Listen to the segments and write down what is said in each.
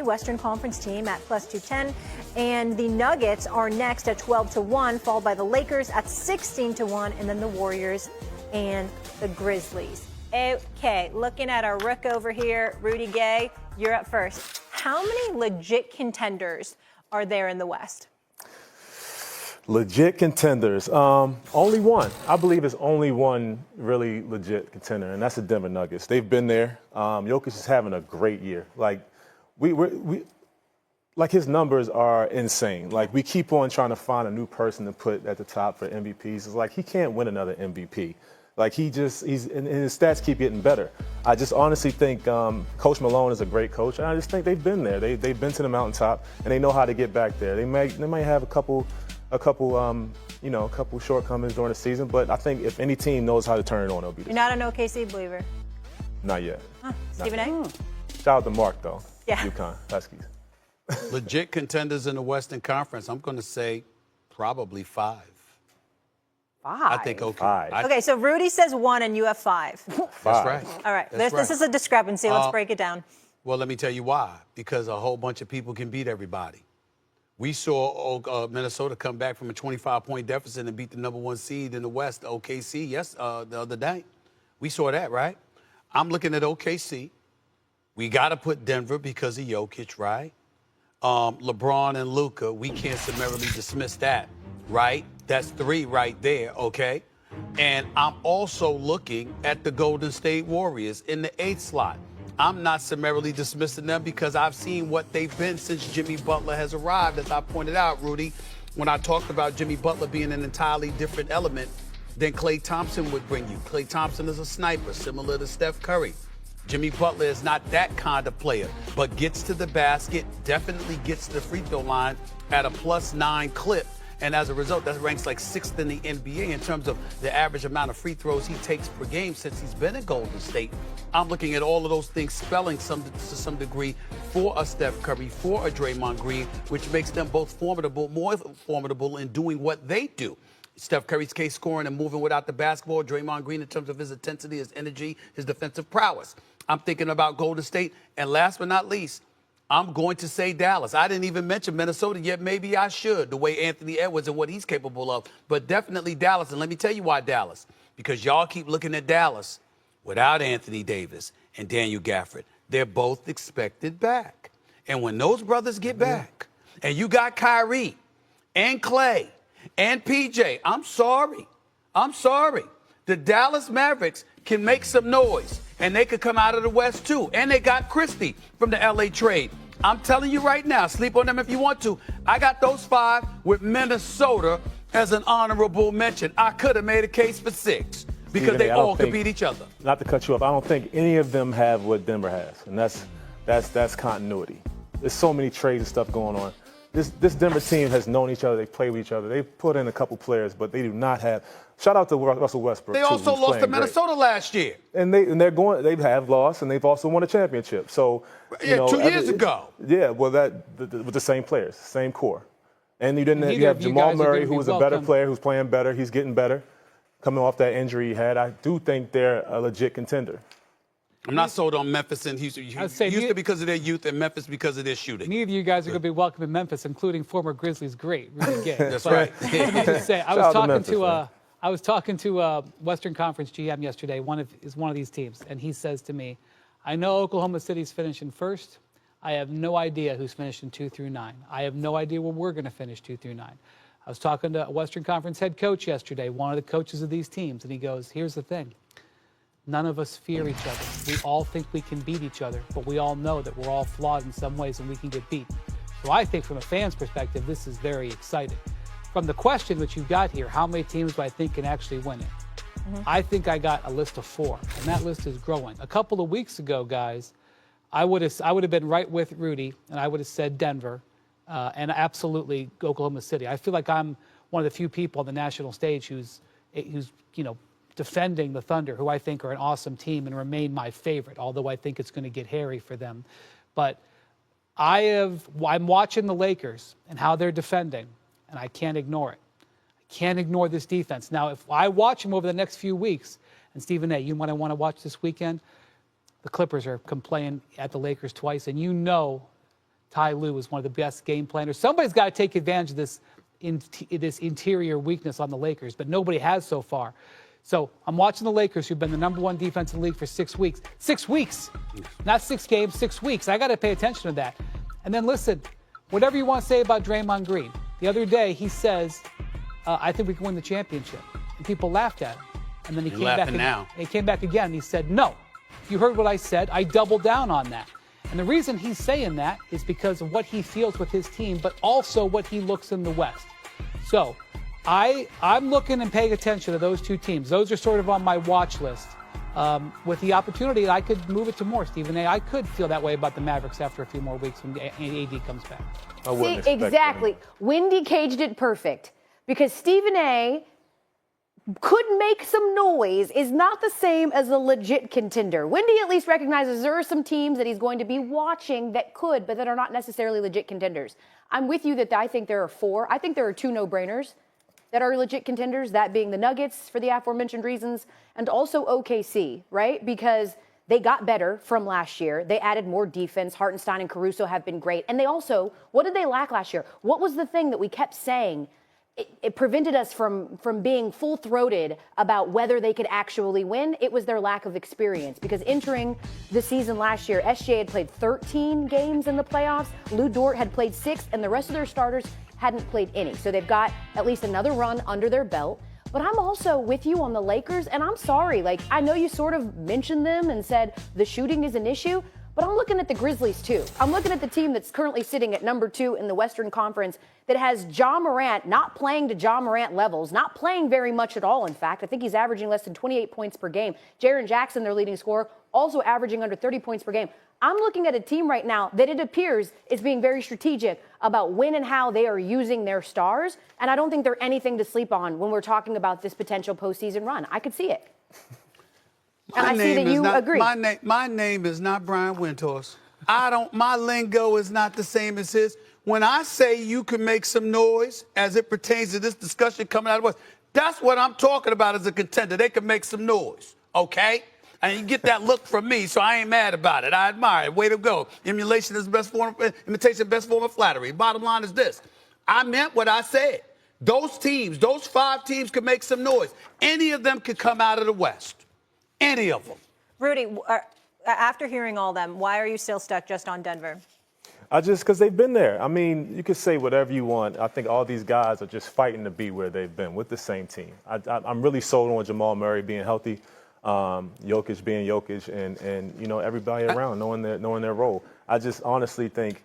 Western Conference team at +210, and the Nuggets are next at 12-1, followed by the Lakers at 16-1, and then the Warriors and the Grizzlies. Okay, looking at our rook over here, Rudy Gay, you're up first. How many legit contenders are there in the West? Legit contenders. Only one. I believe it's only one really legit contender, and that's the Denver Nuggets. They've been there. Jokic is having a great year. Like his numbers are insane. Like, we keep on trying to find a new person to put at the top for MVPs. It's like he can't win another MVP. Like, and his stats keep getting better. I just honestly think Coach Malone is a great coach, and I just think they've been there. They've been to the mountaintop, and they know how to get back there. They might have a couple shortcomings during the season, but I think if any team knows how to turn it on, it'll be this. You're not an OKC believer? Not yet. Huh. Stephen A? Shout out to Mark, though. Yeah. UConn Huskies. Legit contenders in the Western Conference, I'm going to say probably 5. 5? I think okay. 5. Okay, so Rudy says 1 and you have 5. That's right. All right, That's this is a discrepancy. Let's break it down. Well, let me tell you why. Because a whole bunch of people can beat everybody. We saw Minnesota come back from a 25-point deficit and beat the #1 seed in the West, OKC, the other day. We saw that, right? I'm looking at OKC. We got to put Denver because of Jokic, right? LeBron and Luka, we can't summarily dismiss that, right? That's 3 right there, okay? And I'm also looking at the Golden State Warriors in the 8th slot. I'm not summarily dismissing them because I've seen what they've been since Jimmy Butler has arrived. As I pointed out, Rudy, when I talked about Jimmy Butler being an entirely different element than Klay Thompson would bring you. Klay Thompson is a sniper, similar to Steph Curry. Jimmy Butler is not that kind of player, but gets to the basket, definitely gets to the free throw line at a +9 clip. And as a result, that ranks like 6th in the NBA in terms of the average amount of free throws he takes per game since he's been at Golden State. I'm looking at all of those things spelling to some degree for a Steph Curry, for a Draymond Green, which makes them both formidable, more formidable in doing what they do. Steph Curry's case, scoring and moving without the basketball. Draymond Green in terms of his intensity, his energy, his defensive prowess. I'm thinking about Golden State. And last but not least, I'm going to say Dallas. I didn't even mention Minnesota yet. Maybe I should, the way Anthony Edwards and what he's capable of. But definitely Dallas. And let me tell you why Dallas. Because y'all keep looking at Dallas without Anthony Davis and Daniel Gafford. They're both expected back. And when those brothers get back, and you got Kyrie and Clay and PJ, I'm sorry. The Dallas Mavericks can make some noise. And they could come out of the West, too. And they got Christie from the L.A. trade. I'm telling you right now, sleep on them if you want to. I got those 5 with Minnesota as an honorable mention. I could have made a case for 6 because they all could beat each other. Not to cut you off, I don't think any of them have what Denver has. And that's continuity. There's so many trades and stuff going on. This Denver team has known each other. They play with each other. They've put in a couple players, but they do not have. Shout out to Russell Westbrook. They also lost to Minnesota last year. And they have lost, and they've also won a championship. So 2 years ago. Yeah, well, with the same players, same core. And you have Jamal Murray, who is a better player, who's playing better. He's getting better, coming off that injury he had. I do think they're a legit contender. I'm not sold on Memphis and Houston. Houston because of their youth and Memphis because of their shooting. Neither of you guys are going to be welcome in Memphis, including former Grizzlies great Rudy Gay. That's right. Let me just say, I was talking to Western Conference GM yesterday. One of these teams, and he says to me, "I know Oklahoma City's finishing first. I have no idea who's finishing 2 through 9. I have no idea where we're going to finish 2 through 9." I was talking to a Western Conference head coach yesterday, one of the coaches of these teams, and he goes, "Here's the thing. None of us fear each other. We all think we can beat each other, but we all know that we're all flawed in some ways and we can get beat." So I think from a fan's perspective, this is very exciting. From the question which you've got here, how many teams do I think can actually win it? I think I got a list of 4, and that list is growing. A couple of weeks ago, guys, I would have been right with Rudy, and I would have said Denver, and absolutely Oklahoma City. I feel like I'm one of the few people on the national stage who's defending the Thunder, who I think are an awesome team and remain my favorite, although I think it's going to get hairy for them. But I'm watching the Lakers and how they're defending, and I can't ignore it. I can't ignore this defense. Now, if I watch them over the next few weeks, and Stephen A., you might want to watch this weekend, the Clippers are playing at the Lakers twice, and you know Ty Lue is one of the best game planners. Somebody's got to take advantage of this interior weakness on the Lakers, but nobody has so far. So I'm watching the Lakers, who've been the #1 defense in the league for 6 weeks. 6 weeks, not 6 games, 6 weeks. I got to pay attention to that. And then listen, whatever you want to say about Draymond Green. The other day he says, I think we can win the championship. And people laughed at him. And then he came back now. He came back again and he said, no, you heard what I said. I doubled down on that. And the reason he's saying that is because of what he feels with his team, but also what he looks in the West. So I'm looking and paying attention to those two teams. Those are sort of on my watch list. With the opportunity, I could move it to more, Stephen A. I could feel that way about the Mavericks after a few more weeks when AD comes back. See, exactly. Wendy caged it perfect because Stephen A. could make some noise is not the same as a legit contender. Wendy at least recognizes there are some teams that he's going to be watching that could, but that are not necessarily legit contenders. I'm with you that I think there are 4. I think there are 2 no-brainers that are legit contenders, that being the Nuggets for the aforementioned reasons, and also OKC, right? Because they got better from last year. They added more defense. Hartenstein and Caruso have been great. And they also, what did they lack last year? What was the thing that we kept saying? It prevented us from being full-throated about whether they could actually win. It was their lack of experience. Because entering the season last year, SGA had played 13 games in the playoffs. Lou Dort had played 6, and the rest of their starters hadn't played any. So they've got at least another run under their belt. But I'm also with you on the Lakers, and I'm sorry. Like, I know you sort of mentioned them and said the shooting is an issue, but I'm looking at the Grizzlies too. I'm looking at the team that's currently sitting at #2 in the Western Conference that has Ja Morant not playing to Ja Morant levels, not playing very much at all, in fact. I think he's averaging less than 28 points per game. Jaren Jackson, their leading scorer, also averaging under 30 points per game. I'm looking at a team right now that it appears is being very strategic about when and how they are using their stars, and I don't think they're anything to sleep on when we're talking about this potential postseason run. I could see it. And I see that you agree. My name is not Brian Windhorst. My lingo is not the same as his. When I say you can make some noise as it pertains to this discussion coming out of us, that's what I'm talking about as a contender. They can make some noise, okay? And you get that look from me, so I ain't mad about it. I admire it. Way to go. Imitation is the best form of flattery. Bottom line is this. I meant what I said. Those teams, those 5 teams could make some noise. Any of them could come out of the West. Any of them. Rudy, after hearing all them, why are you still stuck just on Denver? Because they've been there. I mean, you can say whatever you want. I think all these guys are just fighting to be where they've been with the same team. I'm really sold on Jamal Murray being healthy, Jokic being Jokic, and you know, everybody around knowing their role. I just honestly think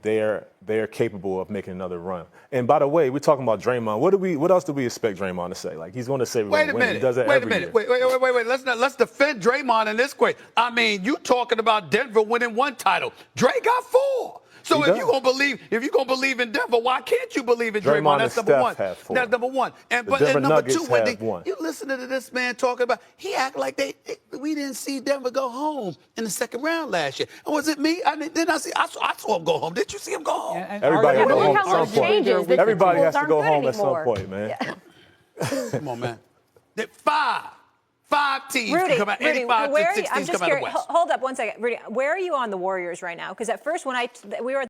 they're capable of making another run. And by the way, we're talking about Draymond. What else do we expect Draymond to say? Like, he's going to say we're going to win. He does that every year. Wait. Let's defend Draymond in this way. I mean, you talking about Denver winning 1 title. Dre got 4. So if you're gonna believe in Denver, why can't you believe in Draymond? That's number one. That's number one. And number 2, Wendy, you listening to this man talking about, he act like we didn't see Denver go home in the 2nd round last year. And was it me? I saw him go home. Did you see him go home? Everybody has to go home at some point. Everybody has to go home at some anymore. point, man. Yeah. Come on, man. 5 teams Rudy, come out. Rudy, 5 to 6 teams I'm just come out of the curious. West. Hold up one second. Rudy, where are you on the Warriors right now? Because at first when we were at